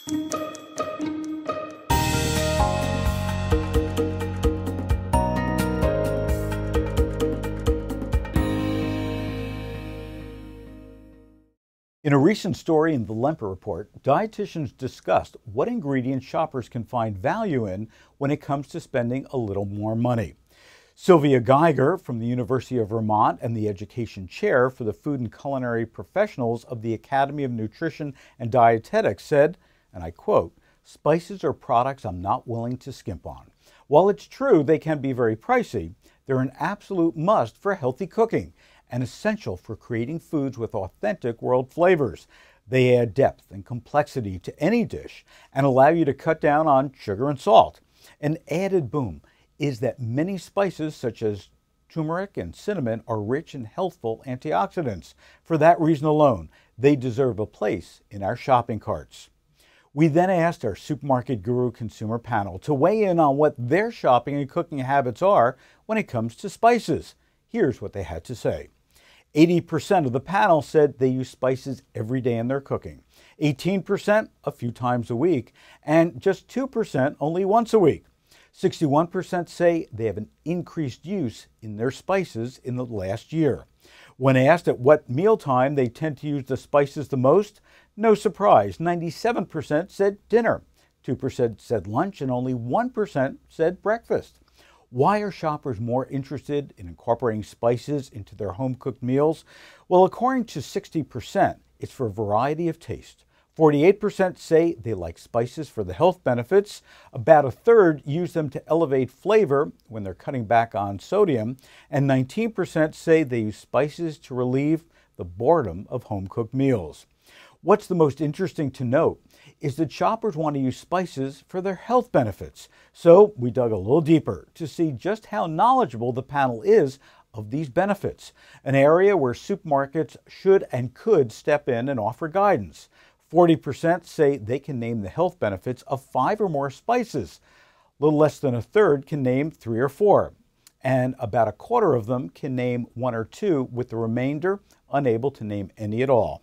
In a recent story in the Lemper Report, dietitians discussed what ingredients shoppers can find value in when it comes to spending a little more money. Sylvia Geiger from the University of Vermont and the Education Chair for the Food and Culinary Professionals of the Academy of Nutrition and Dietetics said, and I quote, "Spices are products I'm not willing to skimp on. While it's true they can be very pricey, they're an absolute must for healthy cooking and essential for creating foods with authentic world flavors. They add depth and complexity to any dish and allow you to cut down on sugar and salt. An added boom is that many spices such as turmeric and cinnamon are rich in healthful antioxidants. For that reason alone, they deserve a place in our shopping carts." We then asked our Supermarket Guru consumer panel to weigh in on what their shopping and cooking habits are when it comes to spices. Here's what they had to say. 80% of the panel said they use spices every day in their cooking, 18% a few times a week, and just 2% only once a week. 61% say they have an increased use in their spices in the last year. When asked at what mealtime they tend to use the spices the most, no surprise, 97% said dinner, 2% said lunch, and only 1% said breakfast. Why are shoppers more interested in incorporating spices into their home-cooked meals? Well, according to 60%, it's for variety of taste. 48% say they like spices for the health benefits. About a third use them to elevate flavor when they're cutting back on sodium. And 19% say they use spices to relieve the boredom of home-cooked meals. What's the most interesting to note is that shoppers want to use spices for their health benefits. So we dug a little deeper to see just how knowledgeable the panel is of these benefits, an area where supermarkets should and could step in and offer guidance. 40% say they can name the health benefits of 5 or more spices. A little less than a third can name 3 or 4. And about a quarter of them can name 1 or 2, with the remainder unable to name any at all.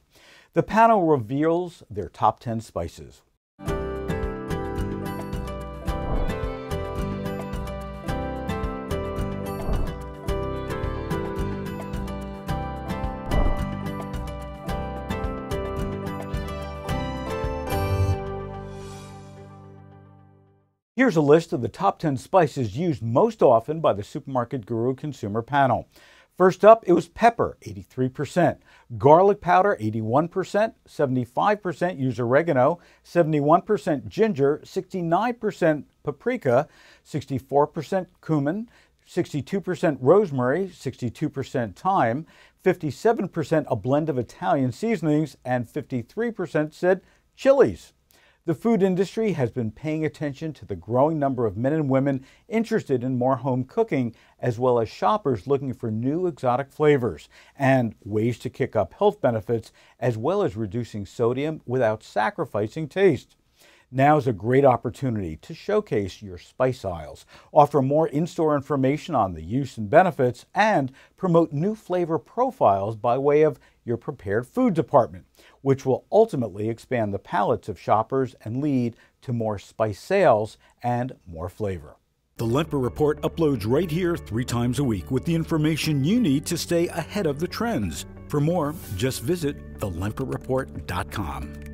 The panel reveals their top 10 spices. Here's a list of the top 10 spices used most often by the Supermarket Guru consumer panel. First up, it was pepper, 83%, garlic powder, 81%, 75% use oregano, 71% ginger, 69% paprika, 64% cumin, 62% rosemary, 62% thyme, 57% a blend of Italian seasonings, and 53% said chilies. The food industry has been paying attention to the growing number of men and women interested in more home cooking, as well as shoppers looking for new exotic flavors and ways to kick up health benefits, as well as reducing sodium without sacrificing taste. Now is a great opportunity to showcase your spice aisles, offer more in-store information on the use and benefits, and promote new flavor profiles by way of your prepared food department, which will ultimately expand the palates of shoppers and lead to more spice sales and more flavor. The Lemper Report uploads right here 3 times a week with the information you need to stay ahead of the trends. For more, just visit thelemperreport.com.